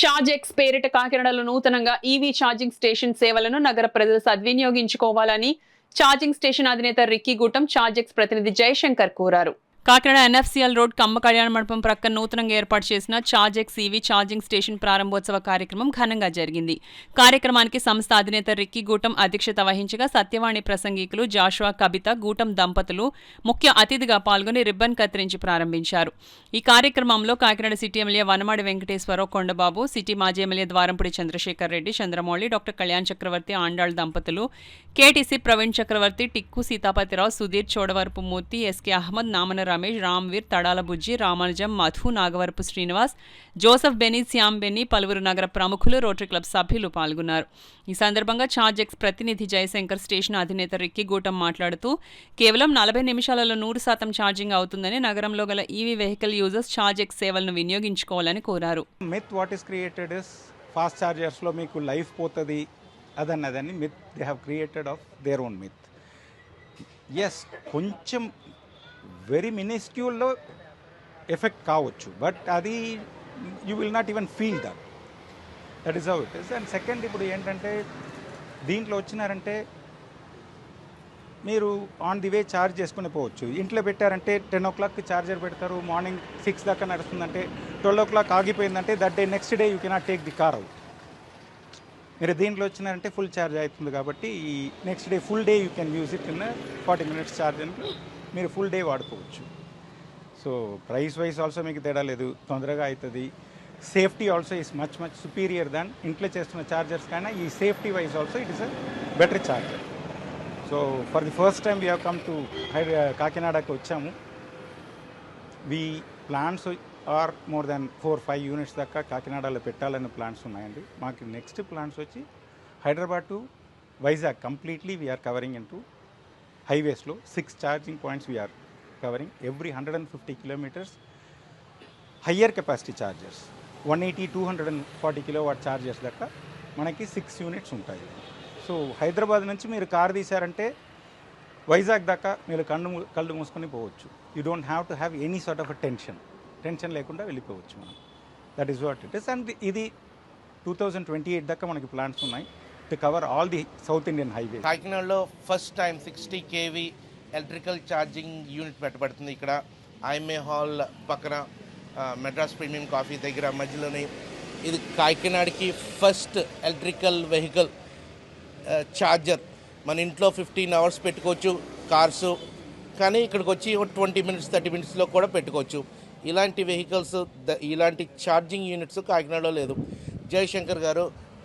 ఛార్జెక్స్ పేరిట కాకినాడలో నూతనంగా ఈవీ ఛార్జింగ్ స్టేషన్ సేవలను నగర ప్రజలు సద్వినియోగించుకోవాలని ఛార్జింగ్ స్టేషన్ అధినేత రిక్కీ గూటం ఛార్జెక్స్ ప్రతినిధి జయశంకర్ కోరారు. కాకినాడ ఎన్ఎఫ్సిఎల్ రోడ్ కమ్మ కళ్యాణ మండపం ప్రక్కన నూతనంగా ఏర్పాటు చేసిన ఛార్జెక్స్ ఈవీ ఛార్జింగ్ స్టేషన్ ప్రారంభోత్సవ కార్యక్రమం ఘనంగా జరిగింది. కార్యక్రమానికి సంస్థ అధినేత రిక్కీ గూటం అధ్యక్షత వహించగా సత్యవాణి ప్రసంగికులు జాషువా కబిత గూటం దంపతులు ముఖ్య అతిథిగా పాల్గొని రిబ్బన్ కత్తిరించి ప్రారంభించారు. ఈ కార్యక్రమంలో Kakinada city MLA Vanamadi Venkateswararao, Kondababu, city మాజీ ఎమ్మెల్యే ద్వారంపూడి చంద్రశేఖర్ రెడ్డి, చంద్రమౌళి, డాక్టర్ కళ్యాణ్ చక్రవర్తి, ఆండాళ్ దంపతులు, కేటీసీ ప్రవీణ్ చక్రవర్తి, టిక్కు సీతాపతిరావు, సుధీర్, చోడవరపు మూర్తి, ఎస్కే అహ్మద్, నామన రమేష్, రామ్వీర్, తడాల బుజ్జి, Ramanujam, Madhu, Nagavarapu Srinivas, Joseph Benny, Shyam Benny, పలువురు నగర ప్రముఖులు, రోటరీ క్లబ్ సభ్యులు పాల్గొన్నారు. ఈ సందర్భంగా ఛార్జెక్స్ ప్రతినిధి జయశంకర్ స్టేషన్ అధినేత రిక్కీ గూటం మాట్లాడుతూ కేవలం 40 నిమిషాలలో 100% ఛార్జింగ్ అవుతుందని, నగరంలో గల ఈవీ వెహికల్ యూజర్స్ ఛార్జెక్స్ సేవలను వినియోగించుకోవాలని కోరారు. Myth what is created is fast ఛార్జర్స్లో మీకు లైఫ్ పోతుంది అదన్నదని myth they have created of their own myth. Yes, కొంచెం వెరీ మినిస్క్యూల్లో ఎఫెక్ట్ కావచ్చు, బట్ అది you will not even feel that is how it is. And second, ఇప్పుడు ఏంటంటే దీంట్లో వచ్చినారంటే మీరు ఆన్ ది వే ఛార్జ్ చేసుకుని పోవచ్చు. ఇంట్లో పెట్టారంటే 10 o'clock ఛార్జర్ పెడతారు, మార్నింగ్ 6 దాకా నడుస్తుందంటే 12 o'clock ఆగిపోయిందంటే that day next day you cannot take the car out. మీరు దీంట్లో వచ్చినారంటే ఫుల్ ఛార్జ్ అవుతుంది కాబట్టి ఈ next day full day you can use it in 40 minutes charge అని మీరు ఫుల్ డే వాడుకోవచ్చు. సో ప్రైస్ వైజ్ ఆల్సో మీకు తేడా లేదు, తొందరగా అవుతుంది. Safety also is much superior దాన్ ఇంట్లో చేస్తున్న ఛార్జర్స్ కన్నా ఈ safety wise also it is a better charger. So for the first time we have come to కాకినాడకి వచ్చాము. We plans are more than 4-5 units దాకా కాకినాడలో పెట్టాలనే ప్లాన్స్ ఉన్నాయండి. మాకు నెక్స్ట్ ప్లాన్స్ వచ్చి Hyderabad to Vizag completely we are covering in two హైవేస్లో 6 charging points we are covering every 150 kilometers. Higher capacity chargers 180, 240 kilowatt chargers దాకా మనకి 6 units ఉంటాయి. సో హైదరాబాద్ నుంచి మీరు కార్ తీశారంటే వైజాగ్ దాకా మీరు కళ్ళు మూసుకొని పోవచ్చు. You don't have to have any sort of a tension లేకుండా వెళ్ళిపోవచ్చు మనం. That is what it is. And ఇది 2028 దాకా మనకి ప్లాన్స్ ఉన్నాయి to cover all the South Indian highway. కాకినాడలో first time 60 kV electrical charging unit పెట్టబడుతుంది. ఇక్కడ ఐఎంఏ హాల్ పక్కన మెడ్రాస్ ప్రీమియం కాఫీ దగ్గర మధ్యలోనే ఇది కాకినాడకి ఫస్ట్ ఎలక్ట్రికల్ వెహికల్ ఛార్జర్. మన ఇంట్లో 15 hours పెట్టుకోవచ్చు కార్సు, కానీ ఇక్కడికి వచ్చి 20 minutes 30 minutesలో కూడా పెట్టుకోవచ్చు. ఇలాంటి వెహికల్స్ ఇలాంటి ఛార్జింగ్ యూనిట్స్ కాకినాడలో లేదు. జయశంకర్ గారు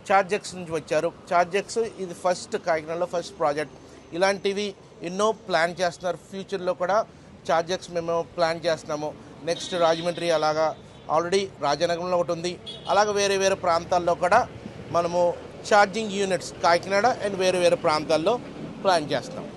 ఛార్జెక్స్ నుంచి వచ్చారు. ఛార్జెక్స్ ఇది ఫస్ట్ కాకినాడలో ఫస్ట్ ప్రాజెక్ట్. ఇలాంటివి ఎన్నో ప్లాన్ చేస్తున్నారు. ఫ్యూచర్లో కూడా ఛార్జెక్స్ మేము ప్లాన్ చేస్తున్నాము. నెక్స్ట్ రాజమండ్రి, అలాగా ఆల్రెడీ రాజనగరంలో ఒకటి ఉంది. అలాగే వేరే ప్రాంతాల్లో కూడా మనము ఛార్జింగ్ యూనిట్స్ కాకినాడ అండ్ వేరే ప్రాంతాల్లో ప్లాన్ చేస్తున్నాం.